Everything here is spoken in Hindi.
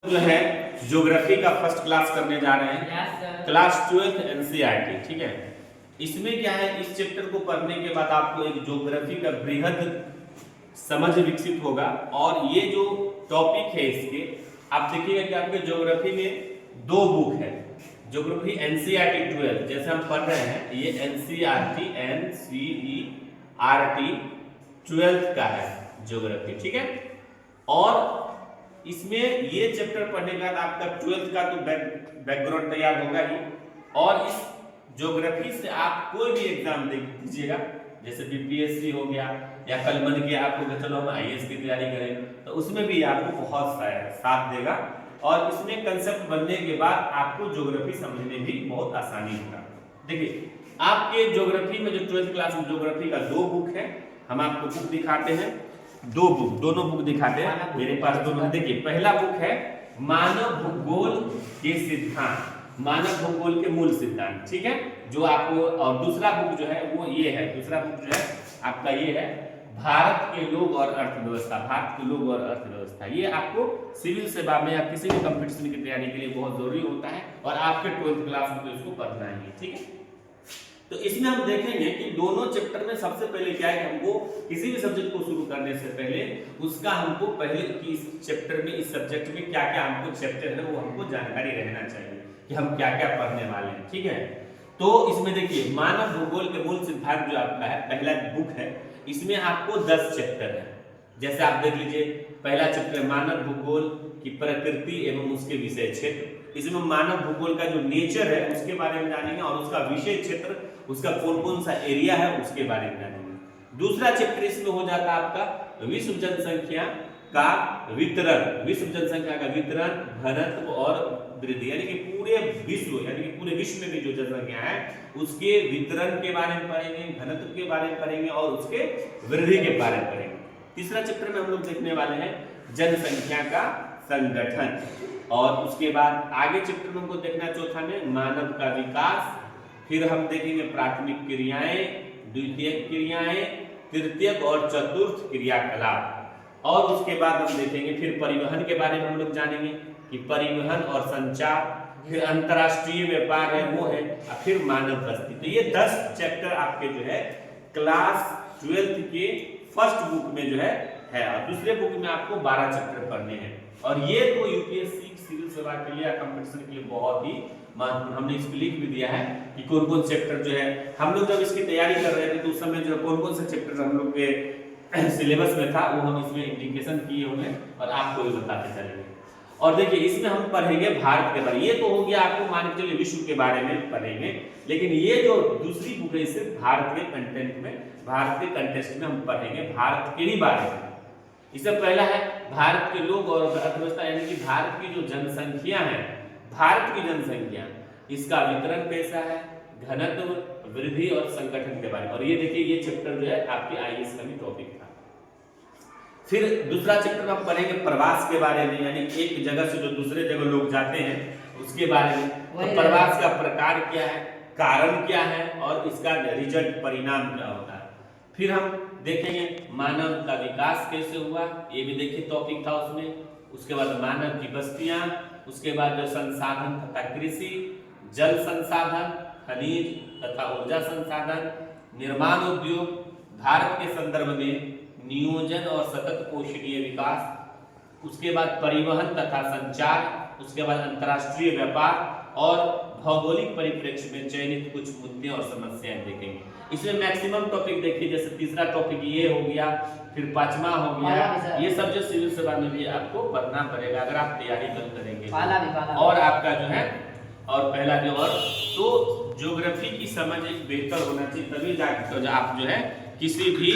जो है ज्योग्राफी का फर्स्ट क्लास करने जा रहे हैं। क्लास 12 एनसीईआरटी, ठीक है। इसमें क्या है, इस चैप्टर को पढ़ने के बाद आपको एक ज्योग्राफी का बृहद समझ विकसित होगा। और ये जो टॉपिक है इसके, आप देखिएगा कि आपके ज्योग्राफी में दो बुक है। ज्योग्राफी एनसीईआरटी 12 जैसे हम पढ़ रहे हैं, ये एनसीईआरटी एनसीईआरटी 12 का है ज्योग्राफी, ठीक है। और इसमें ये चैप्टर पढ़ने के बाद आपका 12th का तो बैकग्राउंड तैयार होगा ही। और इस ज्योग्राफी से आप कोई भी एग्जाम दे दीजिएगा, जैसे बीपीएससी हो गया या कल मन किया आपको चलो हम आईएएस की तैयारी करें, तो उसमें भी आपको बहुत साथ देगा। और इसमें कंसेप्ट बनने के बाद आपको ज्योग्राफी समझने भी बहुत आसानी होगा। देखिए आपके ज्योग्राफी में जो 12th क्लास में ज्योग्राफी का दो बुक है, हम आपको बुक दिखाते हैं। दोनों बुक दिखाते हैं, मेरे पास दोनों। देखिए पहला बुक है मानव भूगोल के सिद्धांत, मानव भूगोल के मूल सिद्धांत, ठीक है, जो आपको। और दूसरा बुक जो है वो ये है, दूसरा बुक जो है आपका ये है भारत के लोग और अर्थव्यवस्था, भारत के लोग और अर्थव्यवस्था। ये आपको सिविल सेवा में या किसी भी कंपटीशन की तैयारी के लिए बहुत जरूरी होता है और आपके 12th क्लास में तो इसको पढ़ना ही है, ठीक है। तो इसमें हम देखेंगे कि दोनों चैप्टर में सबसे पहले क्या है, हमको किसी भी सब्जेक्ट को शुरू करने से पहले उसका हमको पहले कि इस चैप्टर में, इस सब्जेक्ट में क्या क्या हमको चैप्टर है वो हमको जानकारी रहना चाहिए कि हम क्या क्या पढ़ने वाले हैं, ठीक है। तो इसमें देखिए मानव भूगोल के मूल सिद्धांत जो आपका है पहला बुक है, इसमें आपको 10 चैप्टर है। जैसे आप देख लीजिए, पहला चैप्टर मानव भूगोल की प्रकृति एवं उसके विषय क्षेत्र। इसमें मानव भूगोल का जो नेचर है उसके बारे में जानेंगे और उसका विषय क्षेत्र, उसका कौन कौन सा एरिया है उसके बारे में जानेंगे। दूसरा चैप्टर इसमें हो जाता है आपका विश्व जनसंख्या का वितरण, विश्व जनसंख्या का वितरण, घनत्व और वृद्धि, यानी कि पूरे विश्व, यानी कि पूरे विश्व में भी जो जनसंख्या है उसके वितरण के बारे में पढ़ेंगे, घनत्व के बारे में पढ़ेंगे और उसके वृद्धि के बारे में पढ़ेंगे। तीसरा चैप्टर में हम लोग देखने वाले हैं जनसंख्या का संगठन। और उसके बाद आगे चैप्टर में हमको देखना चौथा में मानव का विकास, फिर हम देखेंगे प्राथमिक क्रियाएं, द्वितीयक क्रियाएं, तृतीयक और चतुर्थ क्रियाकलाप। और उसके बाद हम देखेंगे फिर परिवहन के बारे में हम लोग जानेंगे कि परिवहन और संचार, फिर अंतरराष्ट्रीय व्यापार है वो है, और फिर मानव बस्ती। तो ये 10 चैप्टर आपके जो है क्लास 12th के फर्स्ट बुक में जो है और दूसरे बुक में आपको 12 चैप्टर पढ़ने हैं। और ये तो यूपीएससी सिविल सेवा के लिए या कंपटीशन के लिए बहुत ही महत्वपूर्ण। हमने इसको लिख भी दिया है कि कौन कौन चैप्टर जो है, हम लोग जब इसकी तैयारी कर रहे थे तो उस समय जो कौन कौन से चैप्टर हम लोग के सिलेबस में था वो हम इसमें इंडिकेशन किए होंगे और आपको भी बताते चलेंगे। और देखिए इसमें हम पढ़ेंगे भारत के बारे में। ये तो हो गया आपको मान के चलिए विश्व के बारे में पढ़ेंगे, लेकिन ये जो दूसरी बुक है इसे भारत के कंटेंट में, भारत के कंटेस्ट में हम पढ़ेंगे भारत के ही बारे में। इससे पहला है भारत के लोग और अर्थव्यवस्था, यानी कि भारत की जो जनसंख्या है, भारत की जनसंख्या, इसका वितरण कैसा है, घनत्व, वृद्धि और संगठन के बारे में। और ये देखिए ये चैप्टर जो है आपके आईएएस का भी टॉपिक था। फिर दूसरा चैप्टर हम पढ़ेंगे प्रवास के बारे में, यानी एक जगह से जो दूसरे जगह लोग जाते हैं उसके बारे में। तो प्रवास का प्रकार क्या है, कारण क्या है और इसका रिजल्ट, परिणाम क्या होता है। फिर हम देखेंगे मानव का विकास कैसे हुआ, ये भी देखिए टॉपिक था उसमें। उसके बाद मानव की बस्तियां, उसके बाद जो संसाधन तथा कृषि, जल संसाधन, खनिज तथा ऊर्जा संसाधन, निर्माण उद्योग, भारत के संदर्भ में नियोजन और सतत पोषणीय विकास, उसके बाद परिवहन तथा संचार, उसके बाद अंतरराष्ट्रीय व्यापार और भौगोलिक परिप्रेक्ष्य में चयनित कुछ मुद्दे और समस्याएं देखेंगे। इसमें मैक्सिमम टॉपिक देखिए, जैसे तीसरा टॉपिक ये हो गया, फिर पांचवा हो गया। ये सब जो सिविल सेवा में भी आपको पढ़ना पड़ेगा अगर आप तैयारी करेंगे। और आपका जो है और पहला जो और तो ज्योग्राफी की समझ एक बेहतर होना चाहिए, तभी जाकर आप जो है किसी भी